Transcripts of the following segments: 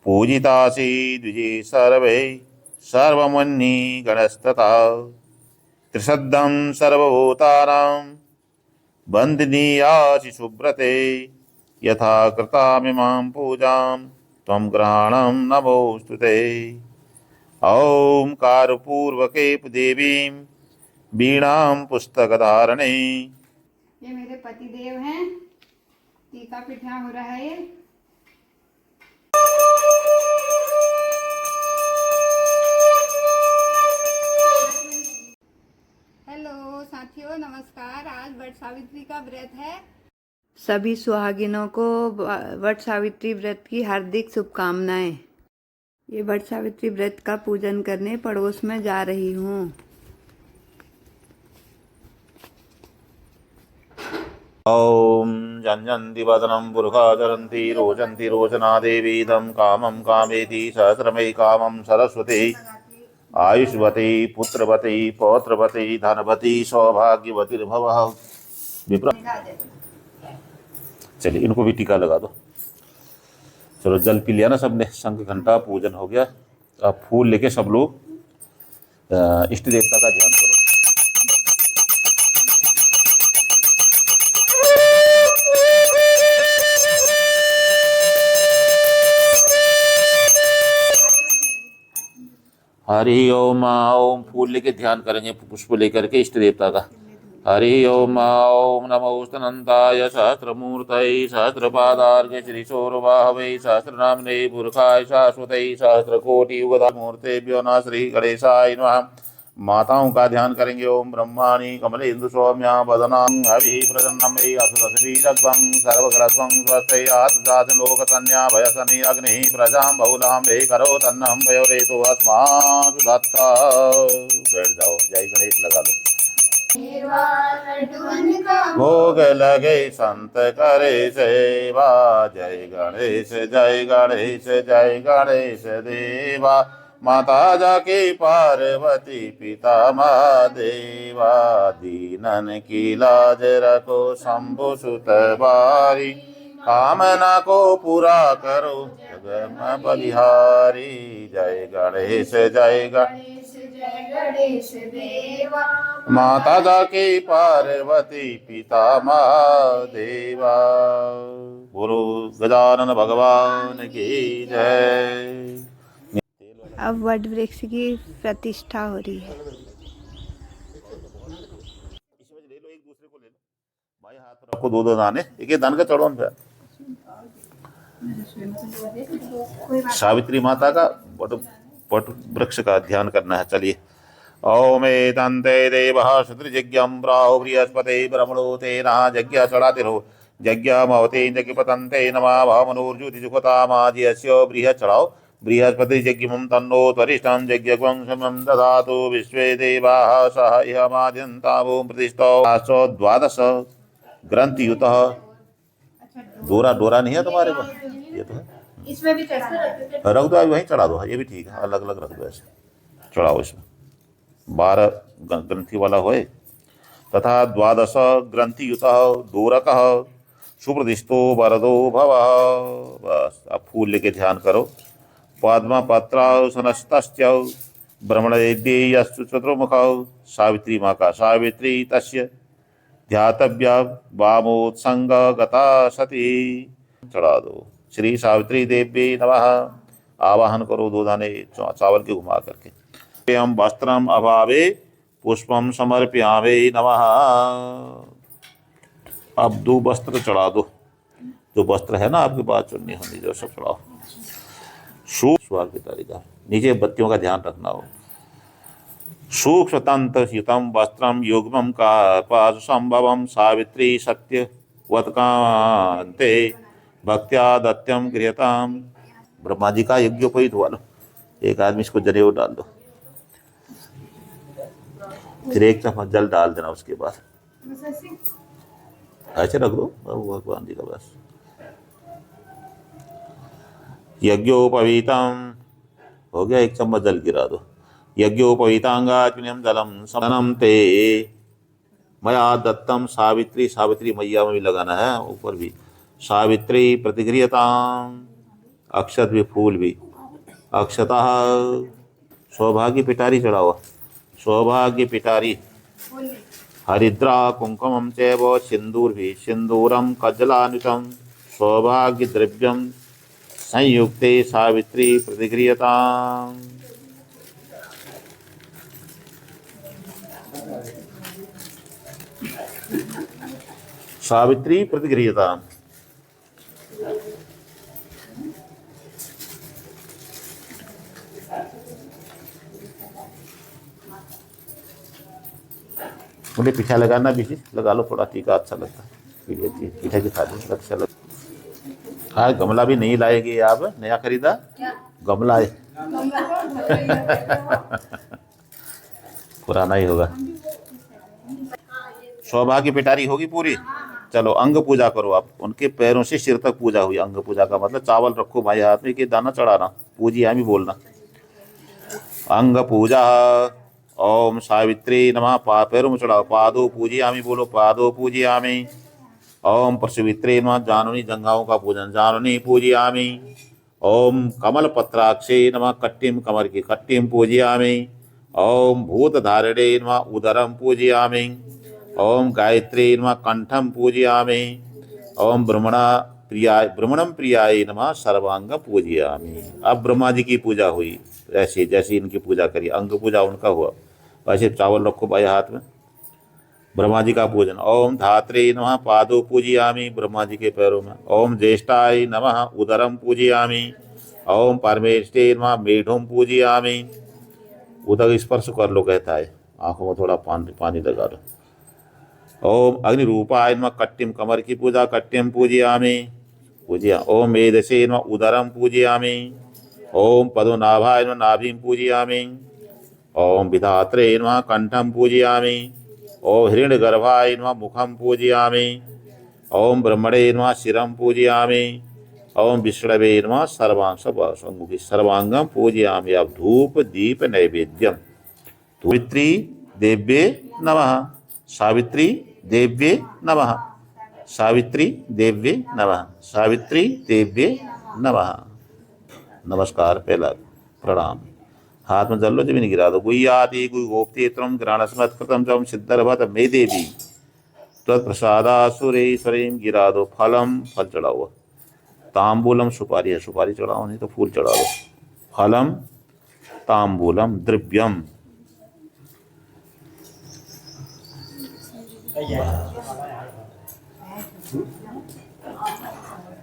पूजितासि द्विजे सर्वे सर्वमन्ये गणस्तथा त्रिशब्दं सर्वभूतानां वन्दनीयासि सुब्रते यथा कृतामिमां पूजां त्वं ग्रहाणं नमोऽस्तुते। ओंकारपूर्वके देवीं वीणां पुस्तकधारणे। ये मेरे पति देव हैं। टीका पिठा हो रहा है। हेलो साथियों, नमस्कार। आज वट सावित्री का व्रत है। सभी सुहागिनों को वट सावित्री व्रत की हार्दिक शुभकामनाएं। ये वट सावित्री व्रत का पूजन करने पड़ोस में जा रही हूँ। ॐ जञ्जन्ति वदनं पुरुषाचरन्ति रोचन्ति रोचना देवीदं कामं कामेति सहस्रमे कामं सरस्वती आयुष्वती पुत्रवती पौत्रवती धनवती सौभाग्यवतीर्भवः विप्र। चलिए इनको भी टीका लगा दो। चलो जल पी लिया ना सबने, शंख घंटा पूजन हो गया। अब फूल लेके सब लोग इष्ट देवता का ध्यान करो। हरि ओम। ओम फूल लेके ध्यान करेंगे, पुष्प लेकर के इष्ट देवता का। हरि ओम। ओम नमो स्तनंताय सहस्रमूर्तये सहस्रपादार्घ्य श्रीशोर्वाहवे सहस्रनाम्ने पुरुषाय शाश्वते सहस्रकोटि युगधामूर्तेभ्यो नमः। श्री गणेशाय नमः। माताओं का ध्यान करेंगे। ओम ब्रह्माणि कमलेन्दु सौम्या वदनां हवि प्रसन्नं मे असुरश्रीरग्वं सर्वग्रस्वं स्वस्ते आत्मदात लोकतन्या भयसनि अग्निः प्रजां बहुलां वे करो तन्नं वयोरेतु अस्मात् दत्ता। बैठ जाओ, जय गणेश लगा दो। भोग लगे संत करे सेवा, जय गणेश जय गणेश जय गणेश देवा। माता जाके पार्वती पिता महादेवा, दीनन की लाज रखो शंभु सुत बारी। कामना को पूरा करो जगम बलिहारी। जय गणेश जय गणेश जय गणेश देवा। माता जाके पार्वती पिता महादेवा। बोलो गजानन भगवान की जय। अब वट वृक्ष की प्रतिष्ठा हो रही है। भाई हाथ पर रखो, दो दो दाने, एक एक दान का चढ़ो पे। सावित्री माता का वट वृक्ष का ध्यान करना है। चलिए। ओम एतन्ते देवः शत्रुयज्ञं प्राहु बृहस्पते ब्रह्मणो तेना यज्ञ चढ़ाते रहो। यज्ञमवते यज्ञपतन्ते नमः भावमनोर्ज्योतिजुगतामाज्यस्य बृहत् चढ़ाओ। बृहस्पति यज्ञं तन्नो त्वरिष्ठं यज्ञं समं ददातु। विश्वे देवाः सह इहमाद्यन्तावो प्रतिष्ठौ। द्वादश ग्रंथियुतः। डोरा डोरा नहीं है तुम्हारे पास? ये तो है, इसमें भी चढ़ा रख दो, वहीं चढ़ा दो। ये भी ठीक है, अलग अलग रख दो, ऐसे चढ़ाओ। इसमें 12 ग्रंथि वाला होए। तथा द्वादश ग्रंथियुतः दोरकः सुप्रदिष्टो वरदो भवः। बस अब फूल लेके ध्यान करो। पद्मपत्रासनस्तस्य ब्रह्मणेद्यस्तु चतुर्मुखौ। सावित्री माँ का सावित्री तस्य ध्यातव्या वामोत्संग गता सती। चढ़ा दो। श्री सावित्री देवी नमः। आवाहन करो दो दाने चावल के घुमा करके। हम वस्त्रम अभावे पुष्पम समर्पयामे नमः। अब 2 वस्त्र चढ़ा दो। जो वस्त्र है ना आपके पास, चुन्नी होनी जो, सब चढ़ाओ। सुहाग की तारीख नीचे बत्तियों का ध्यान रखना हो। सूक्ष्मतंतयुतं वस्त्रं युग्मं कार्पास संभवं सावित्री सत्यवत्कान्ते भक्त्या दत्यं गृहताम। ब्रह्मा जी का यज्ञोपवीत हुआ लो। एक आदमी इसको जनेऊ डाल दो, फिर 1 चम्मच जल डाल देना। उसके बाद ऐसे रख दो भगवान जी का। बस यज्ञोपवीतम हो गया। 1 चम्मच जल गिरा दो। यज्ञोपवीतांगात्मनियम जलम समनम ते मया दत्तम। सावित्री, सावित्री मैया में भी लगाना है, ऊपर भी। सावित्री प्रतिगृहताम अक्षत भी, फूल भी। अक्षतः सौभाग्य पिटारी चढ़ा हुआ, सौभाग्य पिटारी। हरिद्रा कुंकुमं चैव सिंदूर भी, सिंदूरम कज्जलानुतम सौभाग्य द्रव्यम संयुक्ते सावित्री प्रतिगृहता। सावित्री प्रतिगृहता। मुझे पीछा लगाना भी लगा लो थोड़ा, टीका अच्छा लगता है, पीछा की थाली अच्छा लगता। हाँ, गमला भी नहीं लाएगी आप, नया खरीदा गमला है। पुराना ही होगा। सौभाग्य पिटारी होगी पूरी। चलो अंग पूजा करो आप, उनके पैरों से सिर तक पूजा हुई। अंग पूजा का मतलब चावल रखो भाई हाथ में, कि दाना चढ़ाना, पूजी आमी बोलना। अंग पूजा। ओम सावित्री नमः, पैरों में चढ़ाओ। पादो पूजी आमी बोलो, पादो पूजी आमी। ओम परशुवित्रे नमः, जाननी जंघाओं का पूजन, जाननी पूजी आमी। ओम कमल पत्राक्षे नमः, कट्टिम कमर की कट्टिम पूजी आमी। ओम भूतधारिणे नमः, उदरम पूजी आमी। ओम गायत्री नमः, कंठम पूजी आमी। ओम ब्रह्मणम प्रियाय नमः, सर्वांग पूजी आमी। अब ब्रह्मा जी की पूजा हुई, ऐसे जैसे इनकी पूजा करी, अंग पूजा उनका हुआ। वैसे चावल रखो भाई हाथ में, ब्रह्मा जी का पूजन। ओम धात्रे नमः, पादो पूजयामि, ब्रह्मा जी के पैरों में। ओम ज्येष्ठाय नमः, उदरम पूजयामि। ओम परमेष्ठे नमः, मेढुम पूजयामि। उदर स्पर्श कर लो कहता है, आंखों में थोड़ा पानी लगा लो। ओम अग्निरूपाय नमः, कट्टिम कमर की पूजा, कट्टिम पूजयामि, पूजया। ओम मेधसे नमः, उदरम पूजयामि। ओम पदोनाभाय नमः, नाभिम पूजयामि। ओम विधात्रे नमः, कंठम पूजयामि। ओम हिरण्यगर्भाय नमः, मुखम पूजयामि। ओम ब्रह्मणे नमः, शिरम पूजयामि। ओम विष्णवे नमः, सर्वांगम पूजयामि। अब धूप दीप नैवेद्यम। सावित्री देव्ये नमः, सावित्री देव्ये नमः, सावित्री देव्ये नमः, सावित्री देव्ये नमः। नमस्कार, पहला प्रणाम। हाथ में जल लो, जब नहीं गिरा दो। गुह्याति गुह्य गोप्ते त्रम ग्राणस्मत् कृतम जम सिद्धर्भत मे देवी तत्प्रसादा सुरेश्वरीम, गिरा दो। फलम, फल चढ़ा हुआ। तांबूलम, सुपारी है, सुपारी चढ़ाओ, नहीं तो फूल चढ़ा दो। फलम तांबूलम द्रव्यम।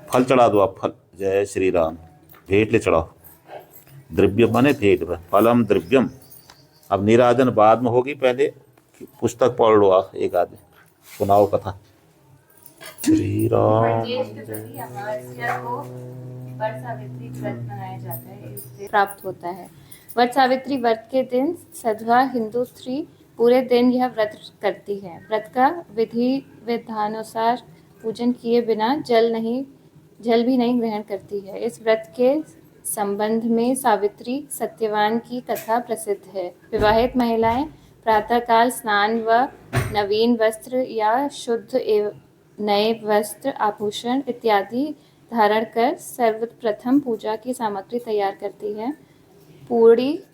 फल चढ़ा दो आप, फल। जय श्री राम। भेंट ले चढ़ाओ। द्रव्य माने भेंट में, फलम द्रव्यम। अब निराजन बाद में होगी, पहले पुस्तक पढ़ लो आप, एक आदमी सुनाओ कथा। श्री राम। वट सावित्री व्रत मनाया जाता है, इससे प्राप्त होता है। वट सावित्री व्रत के दिन सधवा हिंदू स्त्री पूरे दिन यह व्रत करती है। व्रत का विधि विधानुसार पूजन किए बिना जल भी नहीं ग्रहण करती है। इस व्रत के संबंध में सावित्री सत्यवान की कथा प्रसिद्ध है। विवाहित महिलाएं प्रातःकाल स्नान व नवीन वस्त्र या शुद्ध एवं नए वस्त्र, आभूषण इत्यादि धारण कर सर्वप्रथम पूजा की सामग्री तैयार करती है। पूड़ी,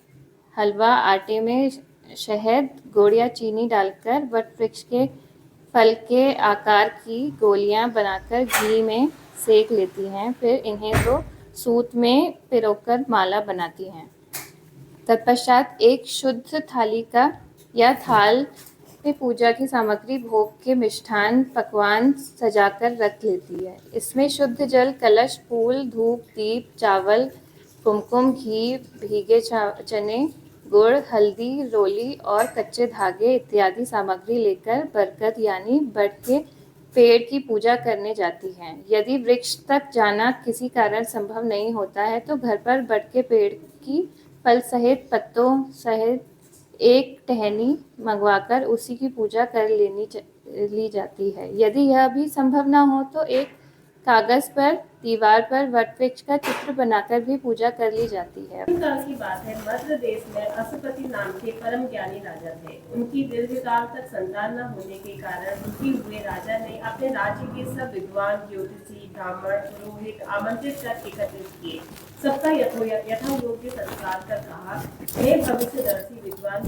हलवा, आटे में शहद, गुड़ या चीनी डालकर वट वृक्ष के फल के आकार की गोलियां बनाकर घी में सेक लेती हैं। फिर इन्हें तो सूत में पिरोकर माला बनाती हैं। तत्पश्चात एक शुद्ध थाली का या थाल में पूजा की सामग्री, भोग के मिष्ठान, पकवान सजाकर रख लेती है। इसमें शुद्ध जल, कलश, फूल, धूप, दीप, चावल, कुमकुम, घी, भीगे चने, गुड़, हल्दी, रोली और कच्चे धागे इत्यादि सामग्री लेकर बरगद यानी बट के पेड़ की पूजा करने जाती हैं। यदि वृक्ष तक जाना किसी कारण संभव नहीं होता है तो घर पर बट के पेड़ की फल सहित, पत्तों सहित एक टहनी मंगवाकर उसी की पूजा कर ली जाती है। यदि यह भी संभव न हो तो एक कागज पर दीवार पर वट वृक्ष का चित्र बनाकर भी पूजा कर ली जाती है। काल की बात है, मध्य देश में असुपति नाम के परम ज्ञानी राजा थे। उनकी दीर्घकाल तक संतान न होने के कारण दुखी हुए राजा ने अपने राज्य के सब विद्वान, ज्योतिषी, ब्राह्मण पुरोहित आमंत्रित कर एकत्रित किए। सबका यथा योग्य संस्कार कर कहा, हे भविष्यदर्शी विद्वान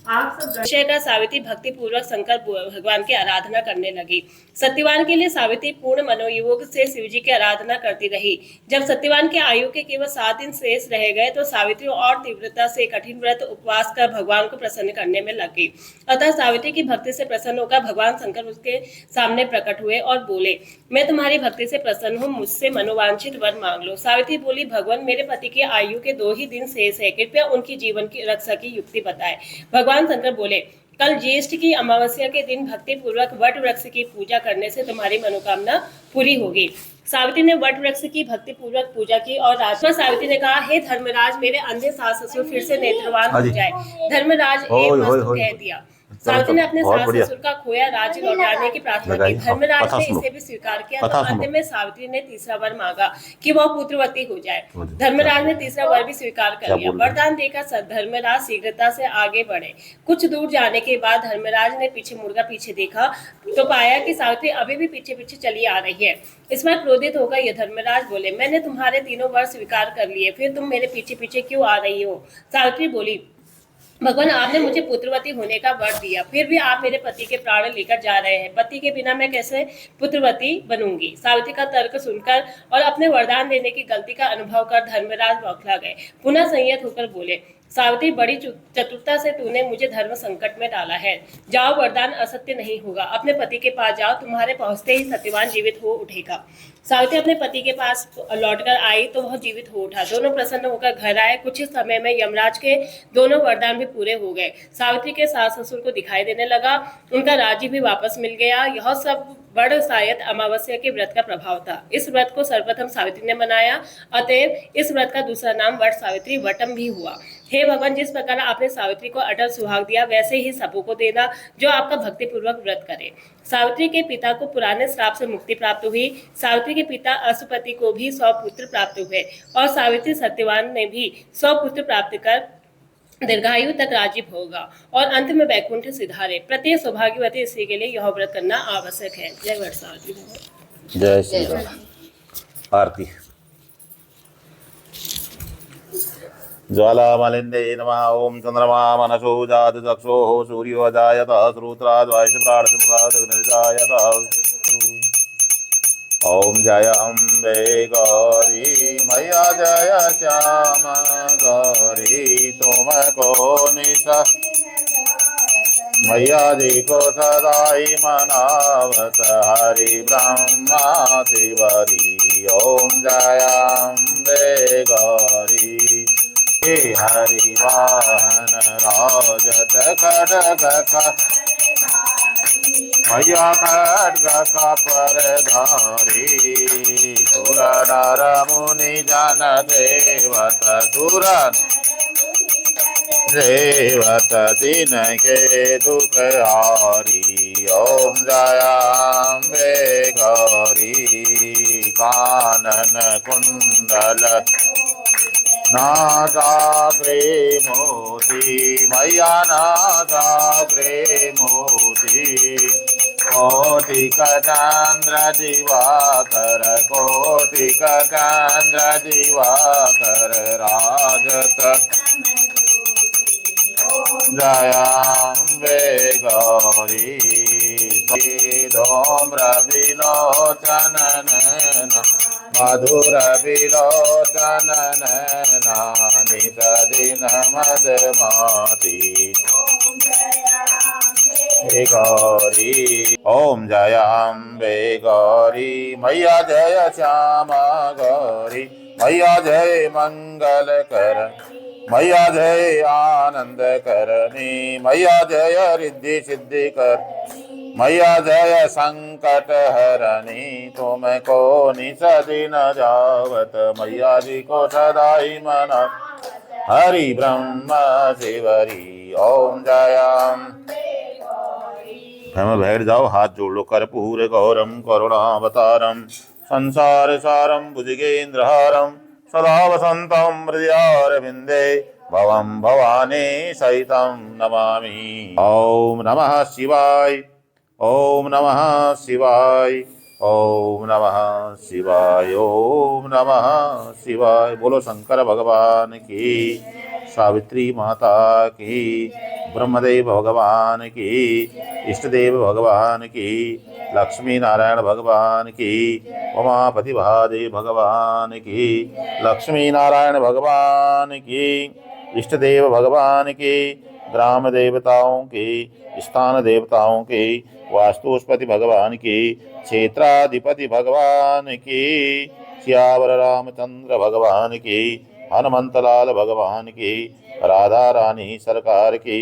आप सब विषय का सावित्री भक्ति पूर्वक शंकर भगवान की आराधना करने लगी। सत्यवान के लिए सावित्री पूर्ण मनोयोग से शिव जी की आराधना करती रही। जब सत्यवान के आयु के केवल 7 दिन शेष रह गए तो सावित्री और तीव्रता से कठिन व्रत उपवास कर भगवान को प्रसन्न करने में लग गई। अतः सावित्री की भक्ति से प्रसन्न होकर भगवान शंकर उसके सामने प्रकट हुए और बोले, मैं तुम्हारी भक्ति से प्रसन्न हूँ, मुझसे मनोवांछित वर मांग लो। सावित्री बोली, भगवान मेरे पति की आयु के 2 ही दिन शेष है, कृपया उनकी जीवन की रक्षा की युक्ति बताए। भगवान शंकर बोले, कल ज्येष्ठ की अमावस्या के दिन भक्ति पूर्वक वट वृक्ष की पूजा करने से तुम्हारी मनोकामना पूरी होगी। सावित्री ने वट वृक्ष की भक्ति पूर्वक पूजा की और राजकुमार सावित्री ने कहा, हे धर्मराज, मेरे अंधे सास ससुर फिर से नेत्रवान हो जाए। धर्मराज एक मस्त कह दिया। सावित्री ने अपने सास ससुर का खोया राज्य लौटाने की प्रार्थना की। धर्मराज ने इसे भी स्वीकार किया। तो अंत में सावित्री ने तीसरा वर मांगा कि वह पुत्रवती हो जाए। धर्मराज ने तीसरा वर भी स्वीकार कर लिया। वरदान देकर धर्मराज शीघ्रता से आगे बढ़े। कुछ दूर जाने के बाद धर्मराज ने पीछे मुड़कर पीछे देखा तो पाया कि सावित्री अभी भी पीछे पीछे चली आ रही है। इस पर क्रोधित होकर यह धर्मराज बोले, मैंने तुम्हारे तीनों वर स्वीकार कर लिए, फिर तुम मेरे पीछे पीछे क्यों आ रही हो? सावित्री बोली, भगवान आपने मुझे पुत्रवती होने का वर दिया, फिर भी आप मेरे पति के प्राण लेकर जा रहे हैं। पति के बिना मैं कैसे पुत्रवती बनूंगी? सावित्री का तर्क सुनकर और अपने वरदान देने की गलती का अनुभव कर धर्मराज बौखला गए। पुनः संयत होकर बोले, सावित्री, बड़ी चतुरता से तूने मुझे धर्म संकट में डाला है। जाओ, वरदान असत्य नहीं होगा। अपने पति के पास जाओ, तुम्हारे पहुंचते ही सत्यवान जीवित हो उठेगा। सावित्री अपने पति के पास लौटकर आई तो वह जीवित हो उठा। दोनों प्रसन्न होकर घर आए। कुछ ही समय में यमराज के दोनों वरदान भी पूरे हो गए। सावित्री के सास ससुर को दिखाई देने लगा, उनका राज्य भी वापस मिल गया। यह सब बड़ शायद अमावस्या के व्रत का प्रभाव था। इस व्रत को सर्वप्रथम सावित्री ने मनाया, अतएव इस व्रत का दूसरा नाम वट सावित्री वटम भी हुआ। हे भगवान, जिस प्रकार आपने सावित्री को अटल सुहाग दिया, वैसे ही सबों को देना जो आपका भक्तिपूर्वक व्रत करे। सावित्री के पिता को पुराने श्राप से मुक्ति प्राप्त हुई। सावित्री के पिता अशुपति को भी 100 पुत्र प्राप्त हुए और सावित्री सत्यवान ने भी 100 पुत्र प्राप्त कर दीर्घायु तक राज्य होगा और अंत में वैकुंठ सिधारे। प्रत्येक सौभाग्यवती स्त्री के लिए यह व्रत करना आवश्यक है। जय वट सावित्री। जय श्री राम। आरती। ज्वालामालिन्ये नमः। ओम चंद्रमा मनसो जात चक्षुः सूर्यो जायत श्रोत्राद् वायुप्राणसमुखादग्निर्जायत। ओम जय अम्बे गौरी मैया, जय श्यामा गौरी तुमको निशा मैया जी को सदाई मनावत हरि ब्रह्मा शिवरी। ओम जय अम्बे गौरी हरि वाहन राजत खड्ग मैया खड्ग कपरधारी। सुर नर मुनि जन देवत सुर देवत तिनके दुख हारी। ओम जय अम्बे गौरी कानन कुंडल नासाग्रे मोती मैया नासाग्रे मोती। कोटिक चंद्र दिवाकर कोटिक चंद्र दिवाकर राजत। जय अम्बे गौरी धूम्र विलोचन नैना मधुर विलोचन नैना नित दिन मदमाती। गौरी ओम जय अम्बे गौरी मैया, जय श्यामा गौरी मैया, जय मंगल कर मैया, जय आनंद करनी मैया, जय रिद्धि सिद्धि कर मैया, जय संकट हरणी। तुमको निस दिन जावत मैया जी को सदाई मना हरि ब्रह्म शिवरी। ओम जय हम बैठ जाओ, हाथ जोड़ लो। कर्पूर गौरम करुणावतारम संसार सारम भुजगेन्द्रहारम सदा वसंतम हृदयारविंदे भवम भवानी सहितं नमामि। ओम नमः शिवाय। ओम नमः शिवाय। ओम नमः शिवाय। ओम नमः शिवाय। बोलो शंकर भगवान की, सावित्री माता की, ब्रह्मदेव भगवान की, इष्टदेव भगवान की, लक्ष्मी नारायण भगवान की, उमापति महादेव भगवान की, लक्ष्मी नारायण भगवान की, इष्टदेव भगवान की, ग्राम देवताओं की, स्थान देवताओं की, वास्तुस्पति भगवान की, क्षेत्राधिपति भगवान की, सियावर रामचंद्र भगवान की, हनुमंतलाल भगवान की, राधा रानी सरकार की,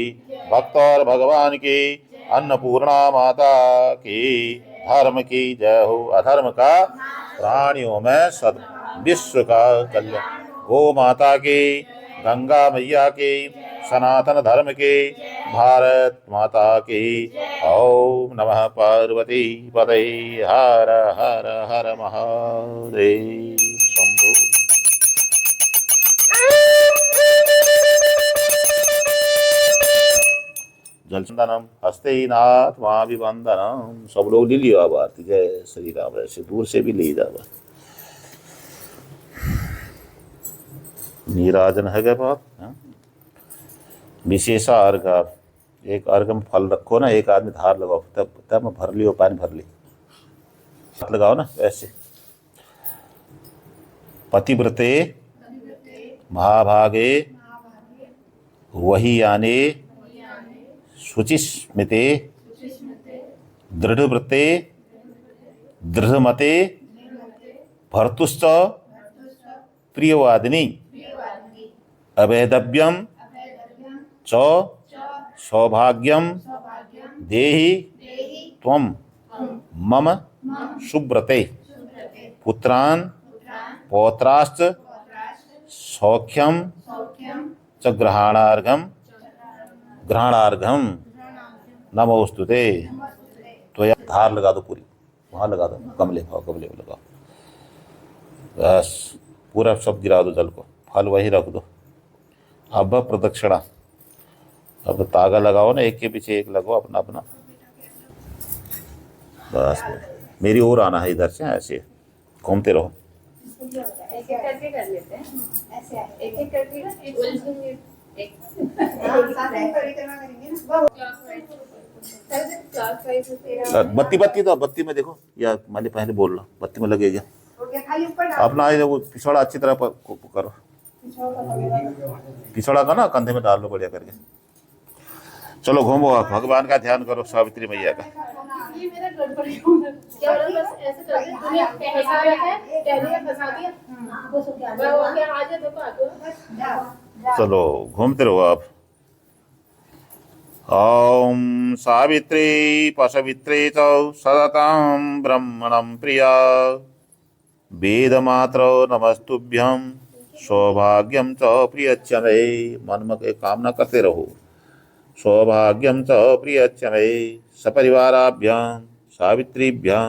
भक्त और भगवान की, अन्नपूर्णा माता की, धर्म की जय हो। अधर्म का प्राणियों में सद, विश्व का कल्याण। गो माता की, गंगा मैया की, सनातन धर्म की, भारत माता की। ओम नमः पार्वती पते। हर हर हर महादेव शंभो। जलचंदनम हस्तेनाथ महाभिवंदनम। सब लोग ले लियो अब आरती। जय श्री राम। ऐसे दूर से भी ले जाओ। नीराजन है क्या बात। विशेषा अर्घ। एक अर्घ में फल रखो ना, एक आदमी धार लगाओ, तब तब भर लियो, पानी भर ली, हाथ लगाओ ना ऐसे। पतिव्रते महाभागे वही याने शुचिस्मिते दृढ़व्रते दृढ़मते भर्तुश्च प्रियवादिनी अभेदव्यम च सौभाग्यम देहि त्वं मम सुव्रते पुत्रान् पौत्राश्च सौख्यम च ग्रहणार्घम नमोस्तुते। तो यार धार लगा दो पूरी, वहाँ लगा दो, गमले में लगाओ, बस पूरा सब गिरा दो जल को, फल वही रख दो। अब प्रदक्षिणा। अब तागा लगाओ ना, एक के पीछे एक लगाओ अपना अपना। बस मेरी ओर आना है, इधर से ऐसे घूमते रहो। ऐसे करके कर लेते हैं, ऐसे एक एक करके उलझेंगे। बत्ती तो बत्ती में देखो, या मैंने पहले बोल रहा बत्ती में लगेगा अपना। वो पिछड़ा अच्छी तरह करो, पिछड़ा का ना कंधे में डाल लो बढ़िया करके। चलो घूमो, आप भगवान का ध्यान करो, सावित्री मैया का। चलो घूमते रहो आप। ओम सावित्री पशवित्री च सततं ब्रह्मणं प्रिया वेदमात्र नमस्तुभ्यं सौभाग्यम च प्रियच्छ मे। मन में कामना करते रहो। सौभाग्यम च प्रियच्छ मे सपरिवाराभ्यां सावित्रीभ्यां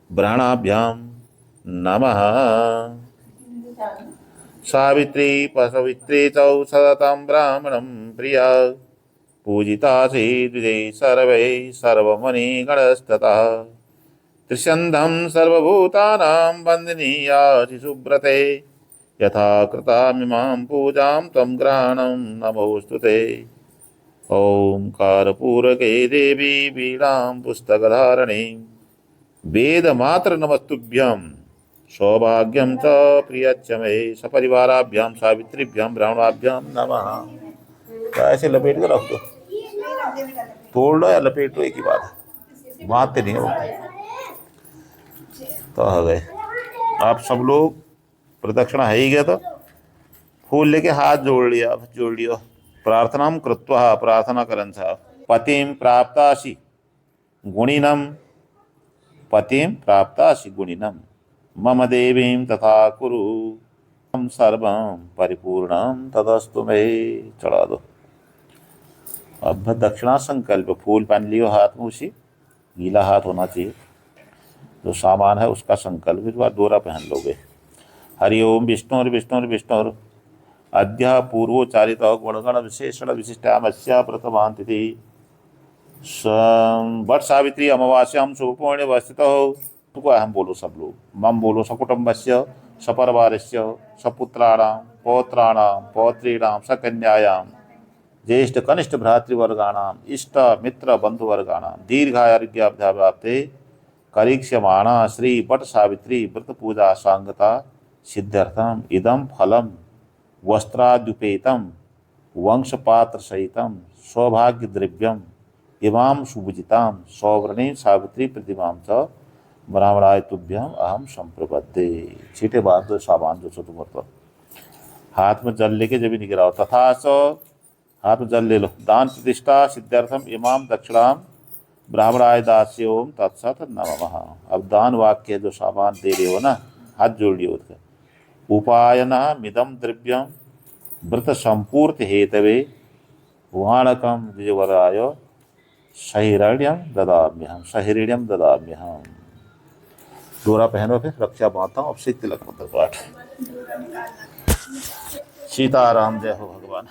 ब्रह्मणाभ्यां नमः। सावित्री पशवित्री च सततं ब्राह्मणं प्रिया पूजितासि द्विजे सर्वे सर्वमुनिगणस्ततः। त्रिशन्धं सर्वभूतानां वन्दनीयासि सुब्रते यथा कृतामिमां पूजां त्वं ग्रहणं नमोस्तुते। ओंकारपूरके देवी वीणां पुस्तकधारिणी वेदमात्र नमस्तुभ्यं सौभाग्यं च प्रियच्छ मे सपरिवाराभ्यां सावित्रीभ्यां ब्राह्मणाभ्यां नमः। तो ऐसे लपेट के रख दो, तोड़ लो या लपेट लो, एक ही बात है, बात नहीं हो। तो हो गए आप सब लोग। प्रदक्षिणा है ही गया, तो फूल लेके हाथ जोड़ लियो। प्रार्थना कृत्वा, प्रार्थना करन था। पतिम प्राप्तासि गुणिनम, पतिम प्राप्तासि गुणिनम मम देवीं तथा कुरु सर्वं परिपूर्णं तदस्तु मे। चढ़ा दो। अब दक्षिणा संकल्प। फूल पहन लियो हाथ में, उसी गीला हाथ होना चाहिए, जो सामान है उसका संकल्प। इस बार डोरा पहन लोगे। हरि ओम विष्णुर्विष्णुर्विष्णुर् अद्य पूर्वोच्चारित गुणगण विशेषण विशिष्टामस्या प्रथमांतिथि वट सावित्री अमावास्यां शुभपूर्णे अवस्थितौ को अहम बोलो सब लोग, मम बोलो सकुटुम्बस्य सपरिवारस्य सपुत्राणां पौत्राणां पौत्रीणां सकन्यायां ज्येष्ठ कनिष्ठ भ्रातृवर्गाणाम् इष्ट मित्र बंधुवर्गाणां दीर्घायुर्ज्ञाब्धाप्ते करीक्ष्यमाणा श्री वट सावित्री व्रत पूजा सांगता सिद्ध्यर्थम इदम फलम वस्त्राद्युपेतम वंशपात्र सहितम सौभाग्य द्रव्यम इमाम सुभुजिताम सौवर्णी सावित्री प्रतिमां च ब्राह्मणाय तुभ्यम अहम संप्रपद्ये। छीटे बार दो सामान जो तुम हाथ में जल लेके जब नहीं गिराओ तथा स हाथ में जल ले लो। दान प्रतिष्ठा सिद्धार्थम इमाम दक्षिणाम ब्राह्मणाय दास्य ओम तत्सत नमः। अब दान वाक्य जो सामान दे रहे हो ना, हाथ जोड़ लियो उसका। उपायन मिदम द्रव्यम व्रत संपूर्ति हेतवे वाणकम द्विजवराय सहिरण्यम ददाम्यहम सहिरण्यम ददाम्यहम। डोरा पहनो, फिर रक्षा बांधता हूँ। अब से तिलक मंत्र पाठ। सीताराम जय हो भगवान।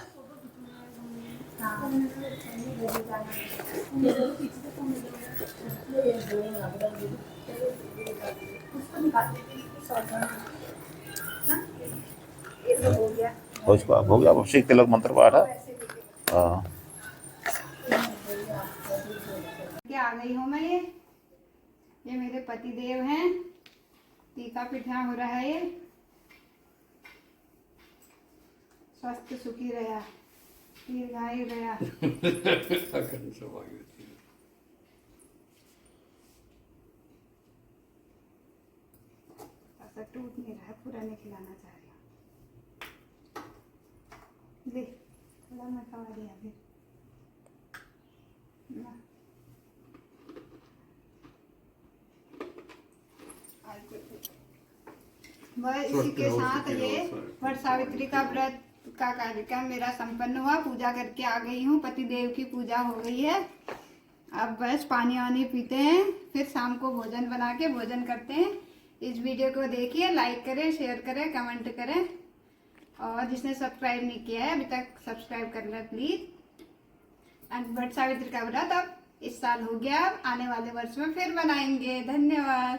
हो गया अब से तिलक मंत्र पाठ है। आ गई हूँ मैं। ये मेरे पति देव हैं। टीका पिठा हो रहा है। स्वस्थ सुखी रहा, दीर्घायु रहा। ऐसा टूट नहीं रहा, पूरा नहीं खिलाना चाह रही हूँ। ले थोड़ा मैं खवा दिया फिर ना। बस इसी के साथ ये वट सावित्री का व्रत का कार्यक्रम मेरा संपन्न हुआ। पूजा करके आ गई हूँ। पति देव की पूजा हो गई है। अब बस पानी वानी पीते हैं, फिर शाम को भोजन बना के भोजन करते हैं। इस वीडियो को देखिए, लाइक करें, शेयर करें, कमेंट करें, और जिसने सब्सक्राइब नहीं किया है अभी तक सब्सक्राइब कर ले प्लीज। वट सावित्री का व्रत अब इस साल हो गया, अब आने वाले वर्ष में फिर बनाएंगे। धन्यवाद।